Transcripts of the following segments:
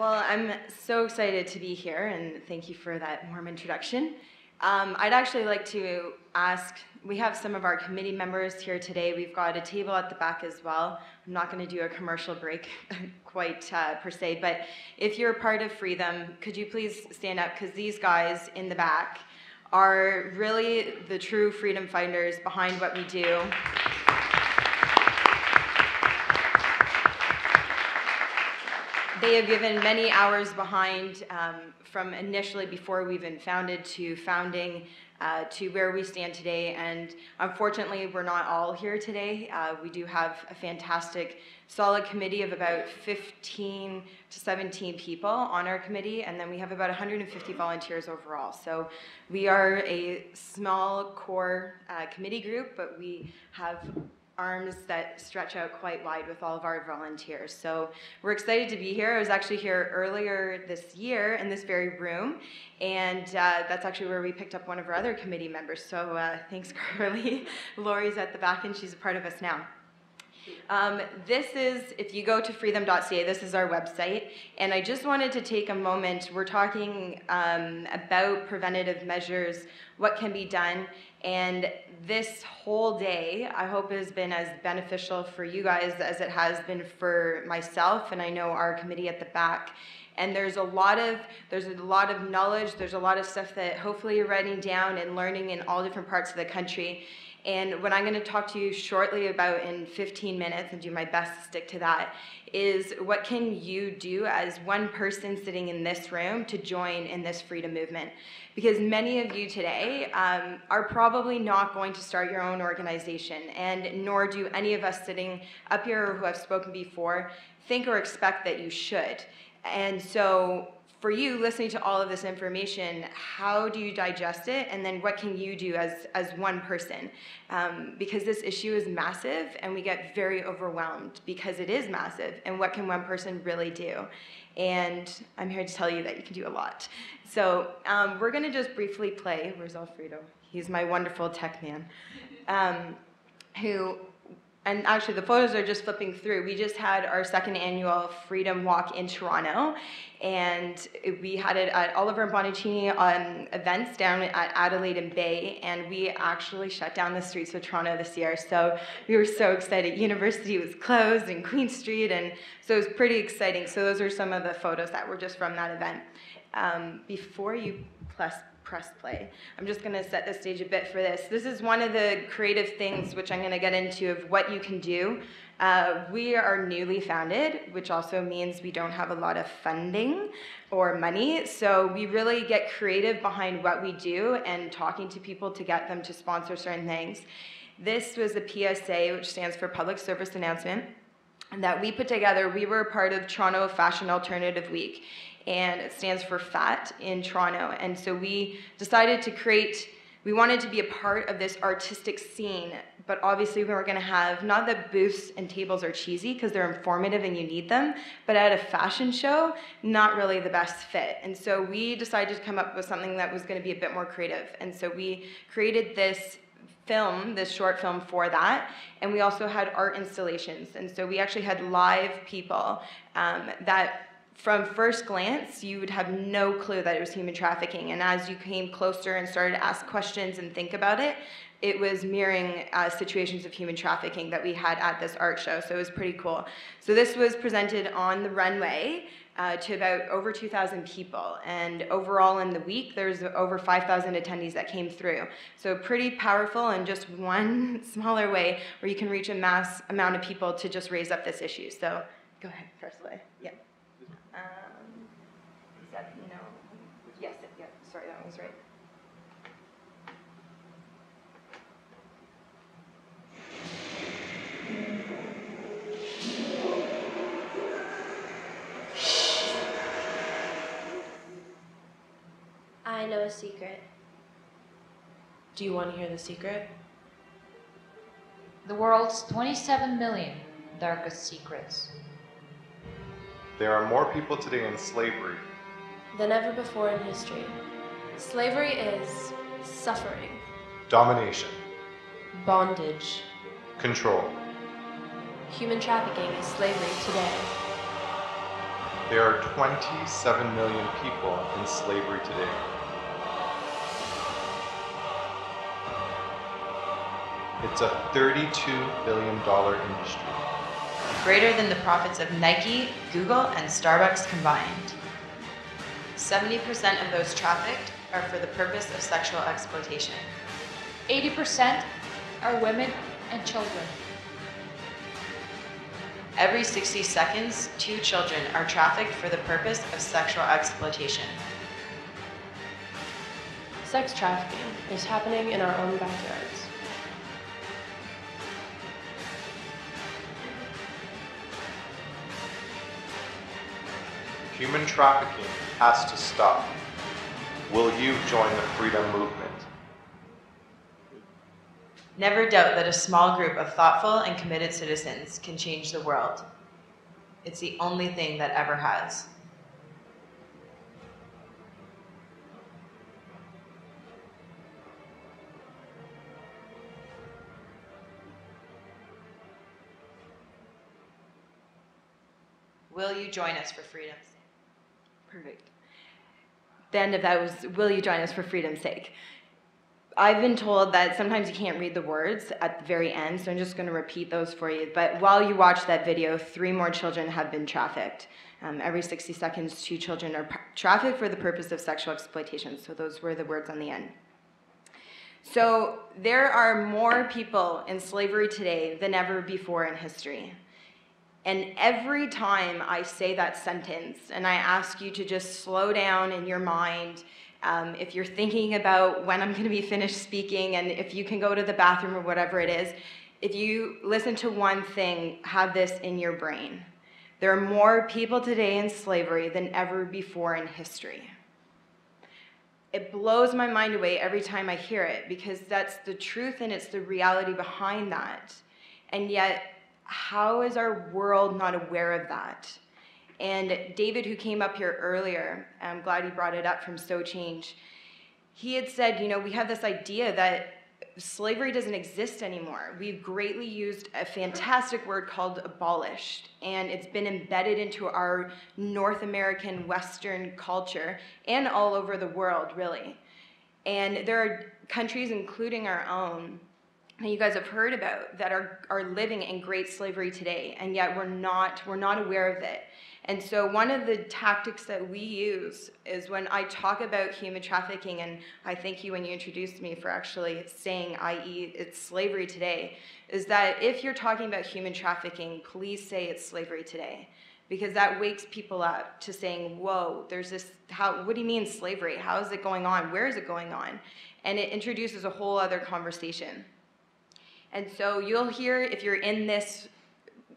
Well, I'm so excited to be here, and thank you for that warm introduction. I'd actually like to ask, we have some of our committee members here today. We've got a table at the back as well. I'm not going to do a commercial break quite per se, but if you're a part of Freedom, could you please stand up, because these guys in the back are really the true freedom fighters behind what we do. They have given many hours behind from initially before we even founded to founding to where we stand today. And unfortunately, we're not all here today. We do have a fantastic, solid committee of about 15 to 17 people on our committee, and then we have about 150 volunteers overall. So we are a small core committee group, but we have arms that stretch out quite wide with all of our volunteers. So we're excited to be here. I was actually here earlier this year in this very room, and that's actually where we picked up one of our other committee members. So thanks, Carly. Lori's at the back, and she's a part of us now. This is, if you go to freedom.ca, this is our website, and I just wanted to take a moment. We're talking about preventative measures, what can be done, and this whole day, I hope, has been as beneficial for you guys as it has been for myself, and I know our committee at the back. And there's a lot of knowledge, there's a lot of stuff that hopefully you're writing down and learning in all different parts of the country. And what I'm going to talk to you shortly about in 15 minutes, and do my best to stick to that, is what can you do as one person sitting in this room to join in this freedom movement? Because many of you today are probably not going to start your own organization, and nor do any of us sitting up here who have spoken before think or expect that you should. And so for you listening to all of this information, how do you digest it, and then what can you do as one person? Because this issue is massive, and we get very overwhelmed because it is massive, and what can one person really do? And I'm here to tell you that you can do a lot. So we're going to just briefly play. Where's Alfredo? He's my wonderful tech man, and actually the photos are just flipping through. We just had our second annual Freedom Walk in Toronto, and we had it at Oliver and Bonacini events down at Adelaide and Bay, and we actually shut down the streets of Toronto this year. So we were so excited. University was closed and Queen Street, and so it was pretty exciting. So those are some of the photos that were just from that event. Before you press play, I'm just going to set the stage a bit for this. This is one of the creative things which I'm going to get into of what you can do. We are newly founded, which also means we don't have a lot of funding or money, so we really get creative behind what we do and talking to people to get them to sponsor certain things. This was a PSA, which stands for Public Service Announcement, that we put together. We were part of Toronto Fashion Alternative Week, and it stands for FAT in Toronto. And so we decided to create, we wanted to be a part of this artistic scene, but obviously we were going to have, not that booths and tables are cheesy because they're informative and you need them, but at a fashion show, not really the best fit. And so we decided to come up with something that was going to be a bit more creative. And so we created this film, this short film for that, and we also had art installations. And so we actually had live people that from first glance, you would have no clue that it was human trafficking. And as you came closer and started to ask questions and think about it, it was mirroring situations of human trafficking that we had at this art show. So it was pretty cool. So this was presented on the runway to about over 2,000 people. And overall in the week, there's over 5,000 attendees that came through. So pretty powerful, and just one smaller way where you can reach a mass amount of people to just raise up this issue. So go ahead, press play. Yeah. Is that, no? Yes, yeah, sorry, that was right. I know a secret. Do you want to hear the secret? The world's 27 million darkest secrets. There are more people today in slavery Than ever before in history. Slavery is suffering. domination, Bondage. control. Human trafficking is slavery today. There are 27 million people in slavery today. It's a $32 billion industry. Greater than the profits of Nike, Google, and Starbucks combined. 70% of those trafficked are for the purpose of sexual exploitation. 80% are women and children. Every 60 seconds, 2 children are trafficked for the purpose of sexual exploitation. Sex trafficking is happening in our own backyards. Human trafficking has to stop. Will you join the freedom movement? Never doubt that a small group of thoughtful and committed citizens can change the world. It's the only thing that ever has. Will you join us for freedom's sake? Perfect. The end of that was, will you join us for freedom's sake? I've been told that sometimes you can't read the words at the very end, so I'm just going to repeat those for you. But while you watch that video, 3 more children have been trafficked. Every 60 seconds, 2 children are trafficked for the purpose of sexual exploitation. So those were the words on the end. So there are more people in slavery today than ever before in history. And every time I say that sentence, and I ask you to just slow down in your mind, if you're thinking about when I'm going to be finished speaking, and if you can go to the bathroom or whatever it is, if you listen to one thing, have this in your brain. There are more people today in slavery than ever before in history. It blows my mind away every time I hear it, because that's the truth and it's the reality behind that. And yet, how is our world not aware of that? And David, who came up here earlier, I'm glad he brought it up from So Change, he had said, we have this idea that slavery doesn't exist anymore. We've greatly used a fantastic word called abolished, and it's been embedded into our North American Western culture and all over the world, really. And there are countries, including our own, that you guys have heard about, that are living in great slavery today, and yet we're not aware of it. And so one of the tactics that we use is when I talk about human trafficking, and I thank you when you introduced me for actually saying, i.e., it's slavery today, is that if you're talking about human trafficking, please say it's slavery today. Because that wakes people up to saying, whoa, there's this, what do you mean slavery? How is it going on? Where is it going on? And it introduces a whole other conversation. And so you'll hear, if you're in this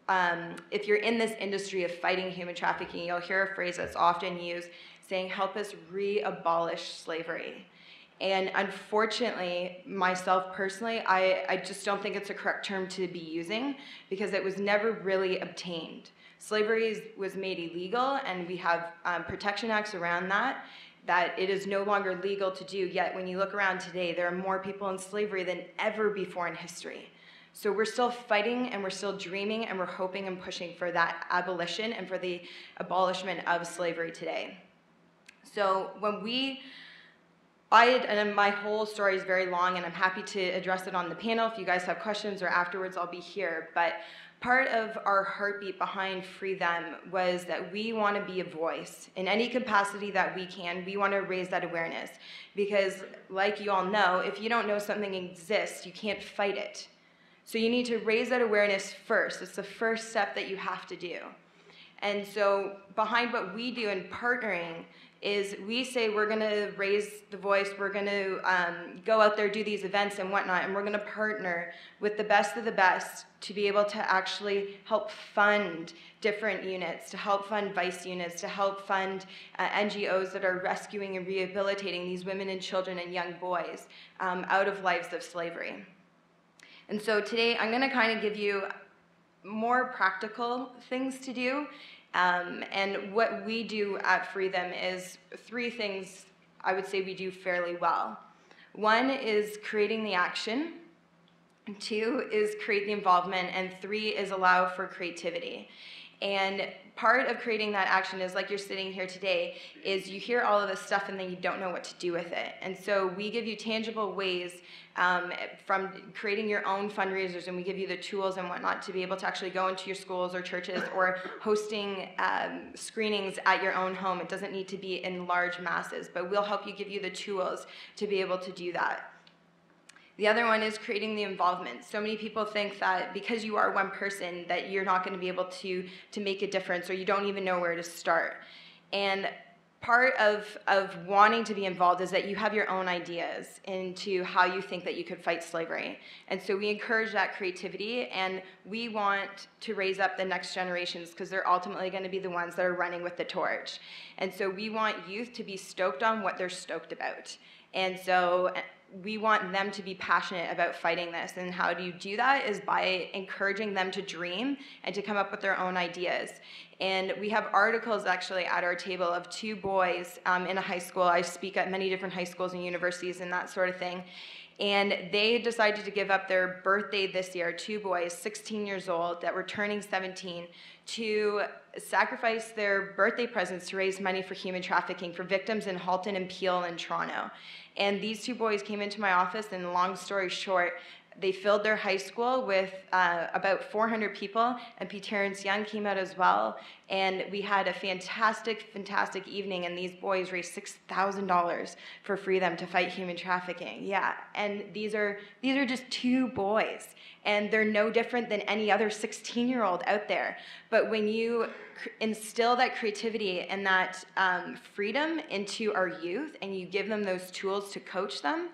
industry of fighting human trafficking, you'll hear a phrase that's often used saying, help us re-abolish slavery. And unfortunately, myself personally, I just don't think it's a correct term to be using, because it was never really obtained. Slavery was made illegal, and we have protection acts around that it is no longer legal to do. Yet when you look around today, there are more people in slavery than ever before in history. So we're still fighting, and we're still dreaming, and we're hoping and pushing for that abolition and for the abolishment of slavery today. So and my whole story is very long, and I'm happy to address it on the panel. If you guys have questions or afterwards, I'll be here. But part of our heartbeat behind Free Them was that we want to be a voice. In any capacity that we can, we want to raise that awareness. Because like you all know, if you don't know something exists, you can't fight it. So you need to raise that awareness first. It's the first step that you have to do. And so behind what we do in partnering is we say we're going to raise the voice, we're going to go out there, do these events and whatnot, and we're going to partner with the best of the best to be able to actually help fund different units, to help fund VICE units, to help fund NGOs that are rescuing and rehabilitating these women and children and young boys out of lives of slavery. And so today I'm going to kind of give you more practical things to do. And what we do at Free Them is 3 things I would say we do fairly well. 1 is creating the action. 2 is create the involvement. And 3 is allow for creativity. And part of creating that action is, like you're sitting here today, is you hear all of this stuff and then you don't know what to do with it. And so we give you tangible ways from creating your own fundraisers, and we give you the tools and whatnot to be able to actually go into your schools or churches or hosting screenings at your own home. It doesn't need to be in large masses, but we'll help you, give you the tools to be able to do that. The other one is creating the involvement. So many people think that because you are one person that you're not going to be able to make a difference, or you don't even know where to start. And part of wanting to be involved is that you have your own ideas into how you think that you could fight slavery. And so we encourage that creativity, and we want to raise up the next generations because they're ultimately going to be the ones that are running with the torch. And so we want youth to be stoked on what they're stoked about. And so we want them to be passionate about fighting this. And how do you do that is by encouraging them to dream and to come up with their own ideas. And we have articles actually at our table of 2 boys in a high school. I speak at many different high schools and universities and that sort of thing. And they decided to give up their birthday this year, 2 boys, 16 years old, that were turning 17, to sacrifice their birthday presents to raise money for human trafficking for victims in Halton and Peel and Toronto. And these 2 boys came into my office, and long story short, they filled their high school with about 400 people, and P. Terrence Young came out as well. And we had a fantastic, fantastic evening, and these boys raised $6,000 for freedom to fight human trafficking. Yeah, and these are just 2 boys, and they're no different than any other 16-year-old out there. But when you instill that creativity and that freedom into our youth, and you give them those tools to coach them,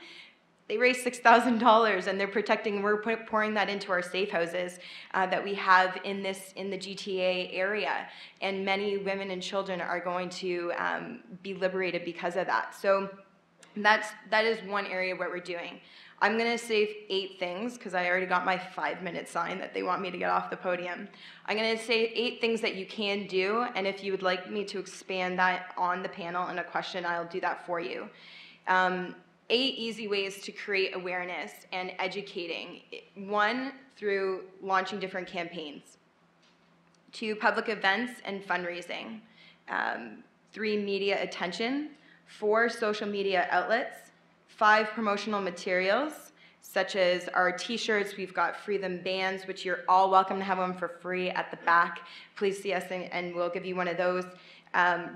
they raise $6,000, and they're protecting. We're pouring that into our safe houses that we have in the GTA area, and many women and children are going to be liberated because of that. So that is one area where we're doing. I'm going to say 8 things because I already got my 5-minute sign that they want me to get off the podium. I'm going to say 8 things that you can do, and if you would like me to expand that on the panel in a question, I'll do that for you. 8 easy ways to create awareness and educating. 1, through launching different campaigns. 2, public events and fundraising. 3, media attention. 4, social media outlets. 5, promotional materials, such as our t-shirts. We've got Free Them bands, which you're all welcome to have them for free at the back. Please see us and we'll give you one of those.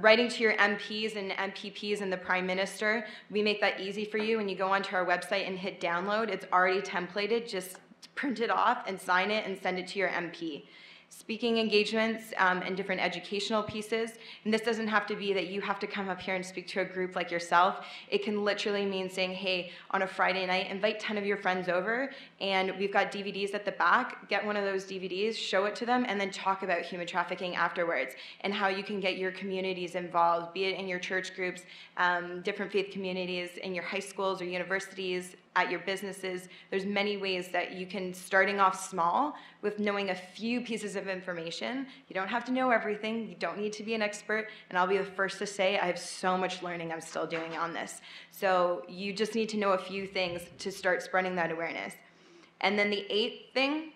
Writing to your MPs and MPPs and the Prime Minister, we make that easy for you. When you go onto our website and hit download, it's already templated. Just print it off and sign it and send it to your MP. Speaking engagements and different educational pieces. And this doesn't have to be that you have to come up here and speak to a group like yourself. It can literally mean saying, hey, on a Friday night, invite 10 of your friends over, and we've got DVDs at the back. Get one of those DVDs, show it to them, and then talk about human trafficking afterwards and how you can get your communities involved, be it in your church groups, different faith communities, in your high schools or universities, at your businesses. There's many ways that you can, starting off small with knowing a few pieces of information. You don't have to know everything. You don't need to be an expert. And I'll be the first to say I have so much learning I'm still doing on this. So you just need to know a few things to start spreading that awareness. And then the 8th thing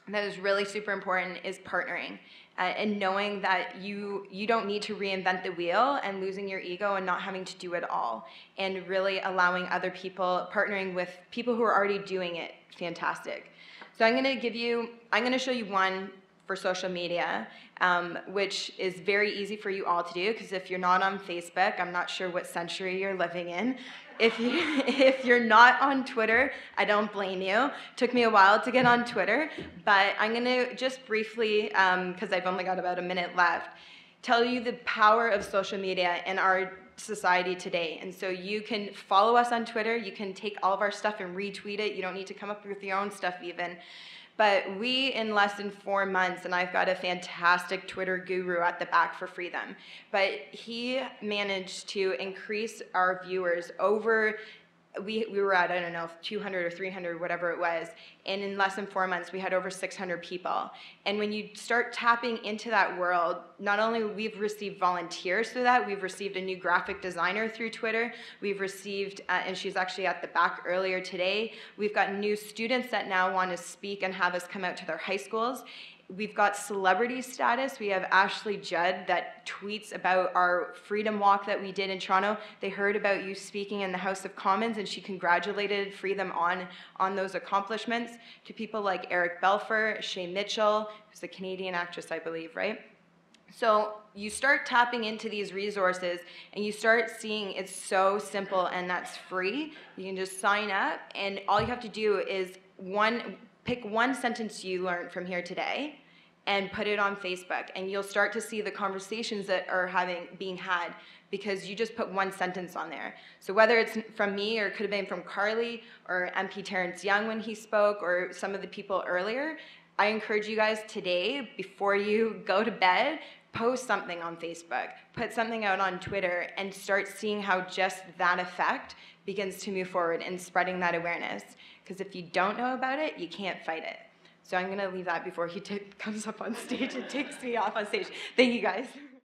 that is really super important is partnering. And knowing that you don't need to reinvent the wheel and losing your ego and not having to do it all, and really allowing other people, partnering with people who are already doing it fantastic. So I'm going to show you one for social media, which is very easy for you all to do, because if you're not on Facebook, I'm not sure what century you're living in. If you're not on Twitter, I don't blame you. Took me a while to get on Twitter, but I'm going to just briefly, because I've only got about a minute left, tell you the power of social media in our society today. And so you can follow us on Twitter. You can take all of our stuff and retweet it. You don't need to come up with your own stuff even. But we, in less than 4 months, and I've got a fantastic Twitter guru at the back for Freedom, but he managed to increase our viewers over, we were at, I don't know, 200 or 300, whatever it was, and in less than 4 months, we had over 600 people. And when you start tapping into that world, not only we've received volunteers through that, we've received a new graphic designer through Twitter, we've received, and she's actually at the back earlier today, we've got new students that now want to speak and have us come out to their high schools. We've got celebrity status. We have Ashley Judd that tweets about our Freedom Walk that we did in Toronto. They heard about you speaking in the House of Commons, and she congratulated Freedom on those accomplishments. To people like Eric Belfer, Shae Mitchell, who's a Canadian actress, I believe, right? So you start tapping into these resources and you start seeing it's so simple and that's free. You can just sign up, and all you have to do is pick one sentence you learned from here today and put it on Facebook, and you'll start to see the conversations that are being had because you just put one sentence on there. So whether it's from me, or it could have been from Carly or MP Terrence Young when he spoke, or some of the people earlier, I encourage you guys today, before you go to bed, post something on Facebook, put something out on Twitter, and start seeing how just that effect begins to move forward and spreading that awareness. Because if you don't know about it, you can't fight it. So I'm going to leave that before he comes up on stage and takes me off on stage. Thank you, guys.